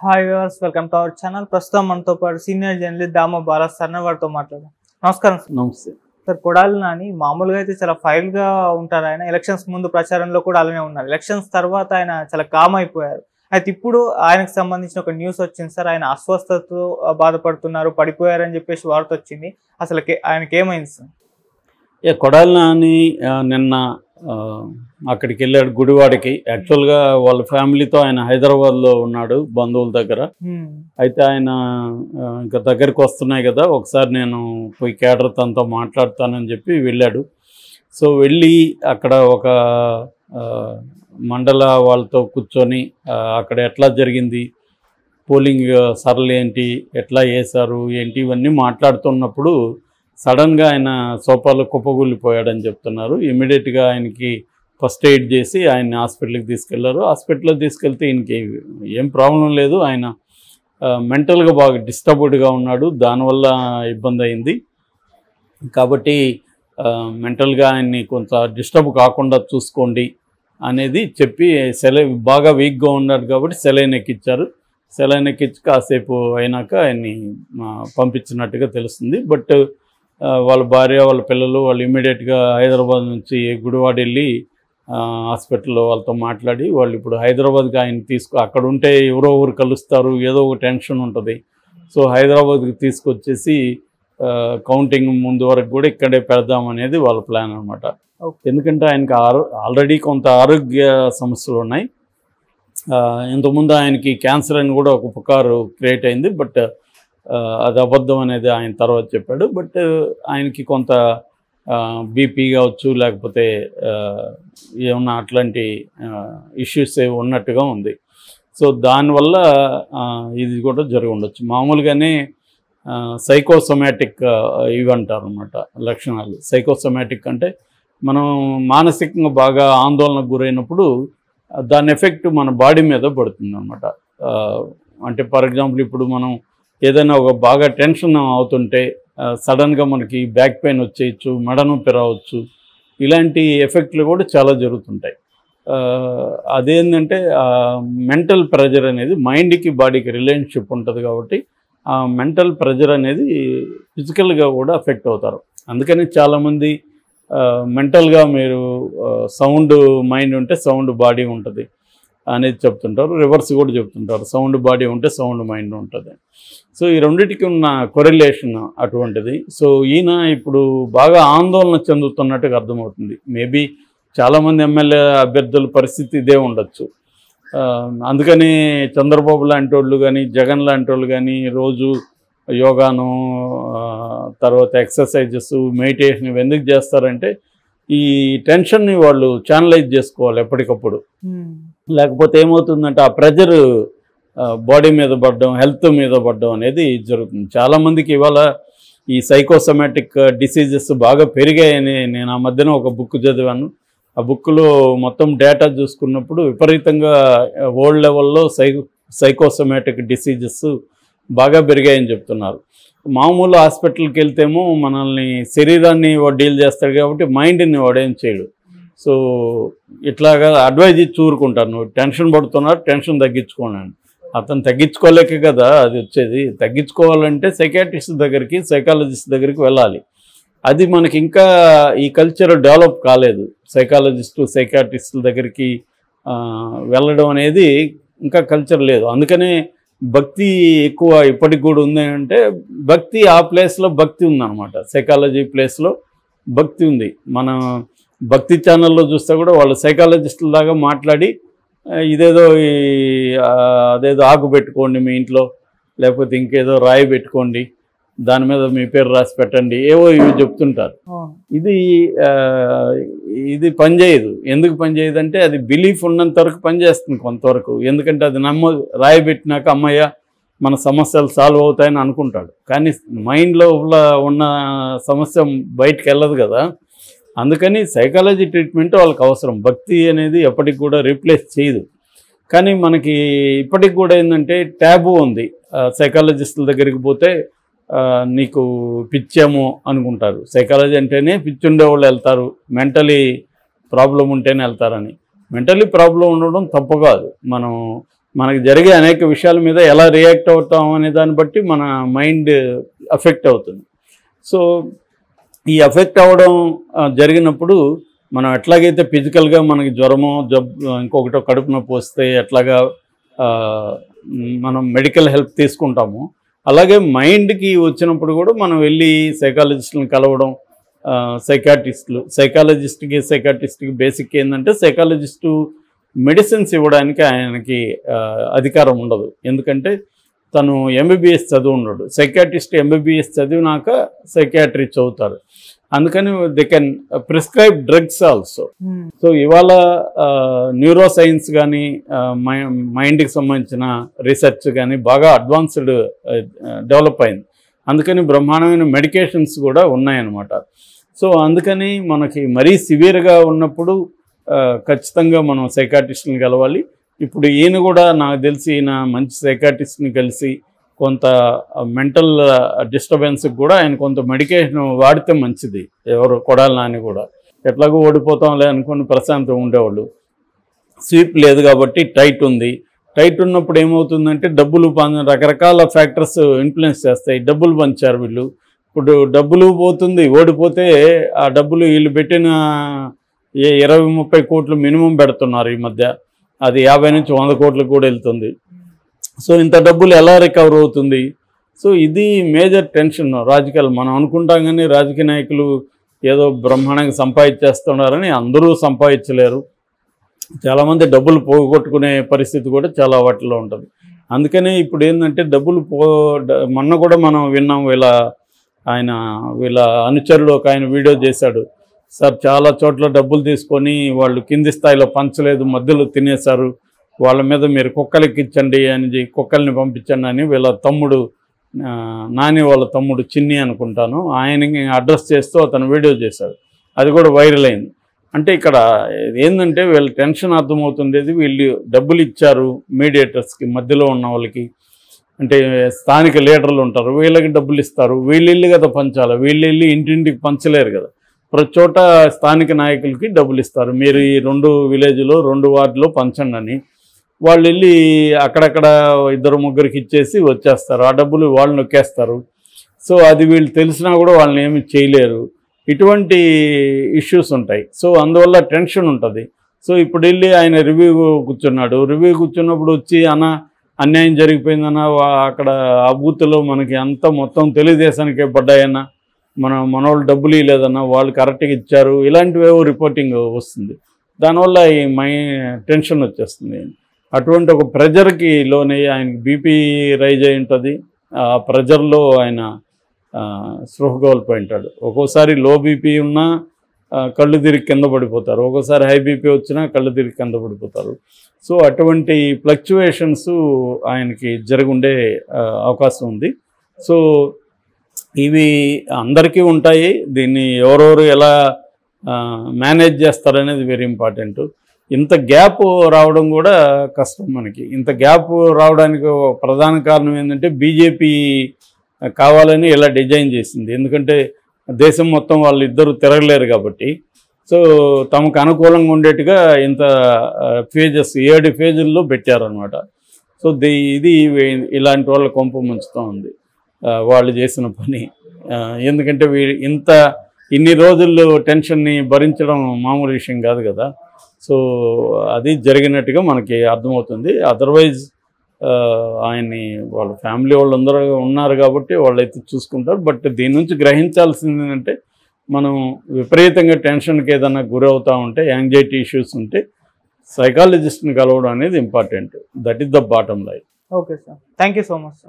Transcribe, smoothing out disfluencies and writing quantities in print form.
Hi viewers, welcome to our channel. ప్రస్తుతం మనతో పాటు సీనియర్ జర్నలిస్ట్ దామ బాలా సార్ వారితో మాట్లాడదాం. నమస్కారం సార్. నమస్తే సార్, కొడాలి నాని మామూలుగా అయితే చాలా ఫైల్ గా ఉంటారు. ఆయన ఎలక్షన్స్ ముందు ప్రచారంలో కూడా అలానే ఉన్నారు. ఎలక్షన్స్ తర్వాత ఆయన చాలా కామ్ అయిపోయారు. అయితే ఇప్పుడు ఆయనకు సంబంధించిన ఒక న్యూస్ వచ్చింది సార్. ఆయన అస్వస్థతతో బాధపడుతున్నారు, పడిపోయారని చెప్పేసి వార్త వచ్చింది. అసలు ఆయనకి ఏమైంది సార్? కొడాలి నాని నిన్న అక్కడికి వెళ్ళాడు, గుడివాడకి. యాక్చువల్గా వాళ్ళ ఫ్యామిలీతో ఆయన హైదరాబాద్లో ఉన్నాడు, బంధువుల దగ్గర. అయితే ఆయన ఇంకా దగ్గరికి వస్తున్నాయి కదా, ఒకసారి నేను పోయి కేడర్ తనతో మాట్లాడతానని చెప్పి వెళ్ళాడు. సో వెళ్ళి అక్కడ ఒక మండల వాళ్ళతో కూర్చొని అక్కడ ఎట్లా జరిగింది, పోలింగ్ సరళి ఏంటి, ఎట్లా వేశారు ఏంటి, ఇవన్నీ మాట్లాడుతున్నప్పుడు సడన్గా ఆయన సోఫాలో కుప్పగూలిపోయాడని చెప్తున్నారు. ఇమీడియట్గా ఆయనకి ఫస్ట్ ఎయిడ్ చేసి ఆయన హాస్పిటల్కి తీసుకెళ్లారు. హాస్పిటల్కి తీసుకెళ్తే ఈయనకి ఏం ప్రాబ్లం లేదు, ఆయన మెంటల్గా బాగా డిస్టర్బ్డ్గా ఉన్నాడు, దానివల్ల ఇబ్బంది అయింది. కాబట్టి మెంటల్గా ఆయన్ని కొంత డిస్టర్బ్ కాకుండా చూసుకోండి అనేది చెప్పి బాగా వీక్గా ఉన్నాడు కాబట్టి సెలైన్ ఎక్కించారు. సెలైన్ ఎక్కించి కాసేపు అయినాక ఆయన్ని పంపించినట్టుగా తెలుస్తుంది. బట్ వాళ్ళ భార్య, వాళ్ళ పిల్లలు వాళ్ళు ఇమీడియట్గా హైదరాబాద్ నుంచి గుడివాడ వెళ్ళి హాస్పిటల్లో వాళ్ళతో మాట్లాడి వాళ్ళు ఇప్పుడు హైదరాబాద్కి ఆయన అక్కడ ఉంటే ఎవరో ఊరు కలుస్తారు, ఏదో ఒక టెన్షన్ ఉంటుంది. సో హైదరాబాద్కి తీసుకొచ్చేసి కౌంటింగ్ ముందు వరకు కూడా ఇక్కడే పెడదామనేది వాళ్ళ ప్లాన్ అనమాట. ఎందుకంటే ఆయనకి ఆల్రెడీ కొంత ఆరోగ్య సమస్యలు ఉన్నాయి. ఇంతకుముందు ఆయనకి క్యాన్సర్ అని కూడా ఒక పుకారు క్రియేట్ అయింది. బట్ అది అబద్ధం అనేది ఆయన తర్వాత చెప్పాడు. బట్ ఆయనకి కొంత బీపీ కావచ్చు, లేకపోతే ఏమన్నా అట్లాంటి ఇష్యూస్ ఉన్నట్టుగా ఉంది. సో దానివల్ల ఇది కూడా జరిగి ఉండొచ్చు. మామూలుగానే సైకోసోమాటిక్ ఇవి అంటారు అన్నమాట లక్షణాలు. సైకోసోమాటిక్ అంటే మనం మానసికంగా బాగా ఆందోళనకు గురైనప్పుడు దాని ఎఫెక్ట్ మన బాడీ మీద పడుతుంది అన్నమాట. అంటే ఫర్ ఎగ్జాంపుల్ ఇప్పుడు మనం ఏదైనా ఒక బాగా టెన్షన్ అవుతుంటే సడన్గా మనకి బ్యాక్ పెయిన్ వచ్చేయచ్చు, మెడ నొప్పి రావచ్చు. ఇలాంటి ఎఫెక్ట్లు కూడా చాలా జరుగుతుంటాయి. అదేంటంటే మెంటల్ ప్రెజర్ అనేది మైండ్కి బాడీకి రిలేషన్షిప్ ఉంటుంది కాబట్టి ఆ మెంటల్ ప్రెజర్ అనేది ఫిజికల్గా కూడా ఎఫెక్ట్ అవుతారు. అందుకని చాలామంది మెంటల్గా మీరు సౌండ్ మైండ్ ఉంటే సౌండ్ బాడీ ఉంటుంది అనేది చెప్తుంటారు. రివర్స్ కూడా చెప్తుంటారు, సౌండ్ బాడీ ఉంటే సౌండ్ మైండ్ ఉంటుంది. సో ఈ రెండింటికి ఉన్న కొరిలేషన్ అటువంటిది. సో ఈయన ఇప్పుడు బాగా ఆందోళన చెందుతున్నట్టుగా అర్థమవుతుంది. మేబీ చాలామంది ఎమ్మెల్యే అభ్యర్థుల పరిస్థితి ఇదే ఉండొచ్చు. అందుకని చంద్రబాబు లాంటి వాళ్ళు కానీ, జగన్ లాంటి వాళ్ళు కానీ రోజు యోగాను, తర్వాత ఎక్సర్సైజెస్, మెడిటేషన్ ఇవి ఎందుకు చేస్తారంటే ఈ టెన్షన్ని వాళ్ళు ఛానలైజ్ చేసుకోవాలి ఎప్పటికప్పుడు. లేకపోతే ఏమవుతుందంటే ఆ ప్రెజర్ బాడీ మీద పడడం, హెల్త్ మీద పడడం అనేది జరుగుతుంది. చాలామందికి ఇవాళ ఈ సైకోసోమాటిక్ డిసీజెస్ బాగా పెరిగాయని నేను ఆ మధ్యన ఒక బుక్ చదివాను. ఆ బుక్లో మొత్తం డేటా చూసుకున్నప్పుడు విపరీతంగా వరల్డ్ లెవెల్లో సైకోసోమాటిక్ డిసీజెస్ బాగా పెరిగాయని చెప్తున్నారు. మామూలు హాస్పిటల్కి వెళ్తేమో మనల్ని శరీరాన్ని వాడు డీల్ చేస్తాడు కాబట్టి మైండ్ని వాడేం చేయడు. సో ఇట్లాగా అడ్వైజ్ ఇచ్చి ఊరుకుంటారు, నువ్వు టెన్షన్ పడుతున్నాడు, టెన్షన్ తగ్గించుకోండి. అతను తగ్గించుకోలేకే కదా అది వచ్చేది. తగ్గించుకోవాలంటే సైకాట్రిస్ట్ దగ్గరికి, సైకాలజిస్ట్ దగ్గరికి వెళ్ళాలి. అది మనకి ఇంకా ఈ కల్చర్ డెవలప్ కాలేదు. సైకాలజిస్టు, సైకాట్రిస్టుల దగ్గరికి వెళ్ళడం అనేది ఇంకా కల్చర్ లేదు. అందుకనే భక్తి ఎక్కువ ఇప్పటికి కూడా ఉంది. అంటే భక్తి ఆ ప్లేస్లో భక్తి ఉందన్నమాట. సైకాలజీ ప్లేస్లో భక్తి ఉంది. మన భక్తి ఛానల్లో చూస్తే కూడా వాళ్ళు సైకాలజిస్టుల దాకా మాట్లాడి ఇదేదో అదేదో ఆకు పెట్టుకోండి మీ ఇంట్లో, లేకపోతే ఇంకేదో రాయి పెట్టుకోండి, దాని మీద మీ పేరు రాసి పెట్టండి, ఏవో ఇవి చెప్తుంటారు. ఇది పనిచేయదు. ఎందుకు పనిచేయదు అంటే అది బిలీఫ్ ఉన్నంత వరకు పనిచేస్తుంది కొంతవరకు. ఎందుకంటే అది రాయి పెట్టినాక అమ్మయ్య మన సమస్యలు సాల్వ్ అవుతాయని అనుకుంటాడు. కానీ మైండ్లో ఉన్న సమస్య బయటికి వెళ్ళదు కదా. అందుకని సైకాలజీ ట్రీట్మెంట్ వాళ్ళకి అవసరం. భక్తి అనేది ఎప్పటికి కూడా రీప్లేస్ చేయదు. కానీ మనకి ఇప్పటికి కూడా ఏంటంటే ట్యాబు ఉంది. సైకాలజిస్టుల దగ్గరికి పోతే నీకు పిచ్చేమో అనుకుంటారు. సైకాలజీ అంటేనే పిచ్చి ఉండేవాళ్ళు వెళ్తారు, మెంటలీ ప్రాబ్లం ఉంటేనే వెళ్తారని. మెంటలీ ప్రాబ్లం ఉండడం తప్పు కాదు. మనం మనకు జరిగే అనేక విషయాల మీద ఎలా రియాక్ట్ అవుతాం అనే దాన్ని బట్టి మన మైండ్ అఫెక్ట్ అవుతుంది. సో ఈ అఫెక్ట్ అవ్వడం జరిగినప్పుడు మనం ఎట్లాగైతే ఫిజికల్గా మనకి జ్వరమో ఇంకొకటో కడుపు నొప్పి వస్తే ఎట్లాగా మనం మెడికల్ హెల్ప్ తీసుకుంటామో, అలాగే మైండ్కి వచ్చినప్పుడు కూడా మనం వెళ్ళి సైకాలజిస్టులను కలవడం. సైకాలజిస్ట్కి బేసిక్ ఏంటంటే సైకాలజిస్టు మెడిసిన్స్ ఇవ్వడానికి ఆయనకి అధికారం ఉండదు. ఎందుకంటే తను ఎంబీబీఎస్ చదువు ఉన్నాడు. సైకాట్రిస్ట్ ఎంబీబీఎస్ చదివినాక సైకాట్రీ చదువుతారు. అందుకని they can prescribe drugs also. So ఇవాళ న్యూరో సైన్స్ కానీ మైండ్కి సంబంధించిన రీసెర్చ్ కానీ బాగా అడ్వాన్స్డ్ డెవలప్ అయింది. అందుకని బ్రహ్మాండమైన మెడికేషన్స్ కూడా ఉన్నాయన్నమాట. సో అందుకని మనకి మరీ సివియర్గా ఉన్నప్పుడు ఖచ్చితంగా మనం సైకాట్రిస్ట్ని కలవాలి. ఇప్పుడు ఈయన కూడా నాకు తెలిసి ఈయన మంచి సైకాట్రిస్ట్ని కలిసి కొంత మెంటల్ డిస్టర్బెన్స్కి కూడా ఆయన కొంత మెడికేషన్ వాడితే మంచిది. ఎవరు కొడాలి నాని కూడా ఎట్లాగో ఓడిపోతాంలే అనుకుని ప్రశాంతంగా ఉండేవాళ్ళు. స్వీప్ లేదు కాబట్టి టైట్ ఉంది. టైట్ ఉన్నప్పుడు ఏమవుతుందంటే డబ్బులు రకరకాల ఫ్యాక్టర్స్ ఇన్ఫ్లుయెన్స్ చేస్తాయి. డబ్బులు పంచారు వీళ్ళు, ఇప్పుడు డబ్బులు పోతుంది. ఓడిపోతే ఆ డబ్బులు వీళ్ళు పెట్టిన 20-30 కోట్లు మినిమం పెడుతున్నారు ఈ మధ్య. అది 50 నుంచి 100 కోట్లకు కూడా వెళ్తుంది. సో ఇంత డబ్బులు ఎలా రికవర్ అవుతుంది? సో ఇది మేజర్ టెన్షన్ రాజకీయాలు. మనం అనుకుంటాం కానీ రాజకీయ నాయకులు ఏదో బ్రహ్మాండంగా సంపాదించేస్తున్నారని అందరూ సంపాదించలేరు. చాలామంది డబ్బులు పోగొట్టుకునే పరిస్థితి కూడా చాలా వాటిలో ఉంటుంది. అందుకనే ఇప్పుడు ఏంటంటే డబ్బులు మొన్న కూడా మనం విన్నాం, వీళ్ళ అనుచరుడు ఒక ఆయన వీడియో చేశాడు. సార్ చాలా చోట్ల డబ్బులు తీసుకొని వాళ్ళు కింది స్థాయిలో పంచలేదు, మధ్యలో తినేశారు, వాళ్ళ మీద మీరు కుక్కలకి ఇచ్చండి అని కుక్కల్ని పంపించండి అని వీళ్ళ తమ్ముడు నాని వాళ్ళ తమ్ముడు చిన్ని అనుకుంటాను ఆయనకి అడ్రస్ చేస్తూ అతను వీడియో చేశాడు. అది కూడా వైరల్ అయింది. అంటే ఇక్కడ ఏంటంటే వీళ్ళ టెన్షన్ అర్థమవుతుండేది. వీళ్ళు డబ్బులు ఇచ్చారు మీడియేటర్స్కి, మధ్యలో ఉన్న వాళ్ళకి, అంటే స్థానిక లీడర్లు ఉంటారు, వీళ్ళకి డబ్బులు ఇస్తారు. వీళ్ళు కదా పంచాలి, వీళ్ళు ఇంటింటికి పంచలేరు కదా. ప్రతి చోట స్థానిక నాయకులకి డబ్బులు ఇస్తారు. మీరు ఈ 2 విలేజ్లో 2 వార్డులో పంచండి అని. వాళ్ళు వెళ్ళి అక్కడక్కడ 2-3కి ఇచ్చేసి వచ్చేస్తారు. ఆ డబ్బులు వాళ్ళు నొక్కేస్తారు. సో అది వీళ్ళు తెలిసినా కూడా వాళ్ళని ఏమి చేయలేరు. ఇటువంటి ఇష్యూస్ ఉంటాయి. సో అందువల్ల టెన్షన్ ఉంటుంది. సో ఇప్పుడు వెళ్ళి ఆయన రివ్యూ కూర్చున్నప్పుడు వచ్చి అన్యాయం జరిగిపోయిందన్న అక్కడ ఆ బూత్లో మనకి అంతా మొత్తం తెలుగుదేశానికే పడ్డాయన్నా, మనోళ్ళు డబ్బులు ఇవ్వలేదన్నా, వాళ్ళు కరెక్ట్గా ఇచ్చారు, ఇలాంటివేవో రిపోర్టింగ్ వస్తుంది. దానివల్ల ఈ టెన్షన్ వచ్చేస్తుంది. అటువంటి ఒక ప్రెజర్కి లోనయ్యి ఆయనకి బీపీ రైజ్ అయి ఉంటుంది. ఆ ప్రెజర్లో ఆయన స్పృహ కోల్పోయి ఉంటాడు. ఒక్కోసారి లో బీపీ ఉన్నా కళ్ళు తిరిగి కింద పడిపోతారు, ఒక్కోసారి హై బీపీ వచ్చినా కళ్ళు తిరిగి కింద పడిపోతారు. సో అటువంటి ఫ్లక్చువేషన్స్ ఆయనకి జరుగుండే అవకాశం ఉంది. సో ఇవి అందరికీ ఉంటాయి. దీన్ని ఎవరెవరు ఎలా మేనేజ్ చేస్తారనేది వెరీ ఇంపార్టెంట్. ఇంత గ్యాప్ రావడం కూడా కష్టం మనకి. ఇంత గ్యాప్ రావడానికి ప్రధాన కారణం ఏంటంటే బీజేపీ కావాలని ఇలా డిజైన్ చేసింది. ఎందుకంటే దేశం మొత్తం వాళ్ళు ఇద్దరు తిరగలేరు కాబట్టి. సో తమకు అనుకూలంగా ఉండేట్టుగా ఇంత ఫేజెస్ 7 ఫేజుల్లో పెట్టారనమాట. సో ఇది ఇలాంటి వాళ్ళ కొంప ముంచుతూ ఉంది వాళ్ళు చేసిన పని. ఎందుకంటే ఇన్ని రోజుల్లో టెన్షన్ని భరించడం మామూలు విషయం కాదు కదా. సో అది జరిగినట్టుగా మనకి అర్థమవుతుంది. అదర్వైజ్ ఆయన్ని వాళ్ళ ఫ్యామిలీ వాళ్ళందరూ ఉన్నారు కాబట్టి వాళ్ళైతే చూసుకుంటారు. బట్ దీని నుంచి గ్రహించాల్సింది ఏంటంటే మనం విపరీతంగా టెన్షన్కి ఏదైనా గురవుతూ ఉంటే, యాంగ్జైటీ ఇష్యూస్ ఉంటే సైకాలజిస్ట్ని కలవడం అనేది important. That is the bottom line. Okay sir, thank you so much sir.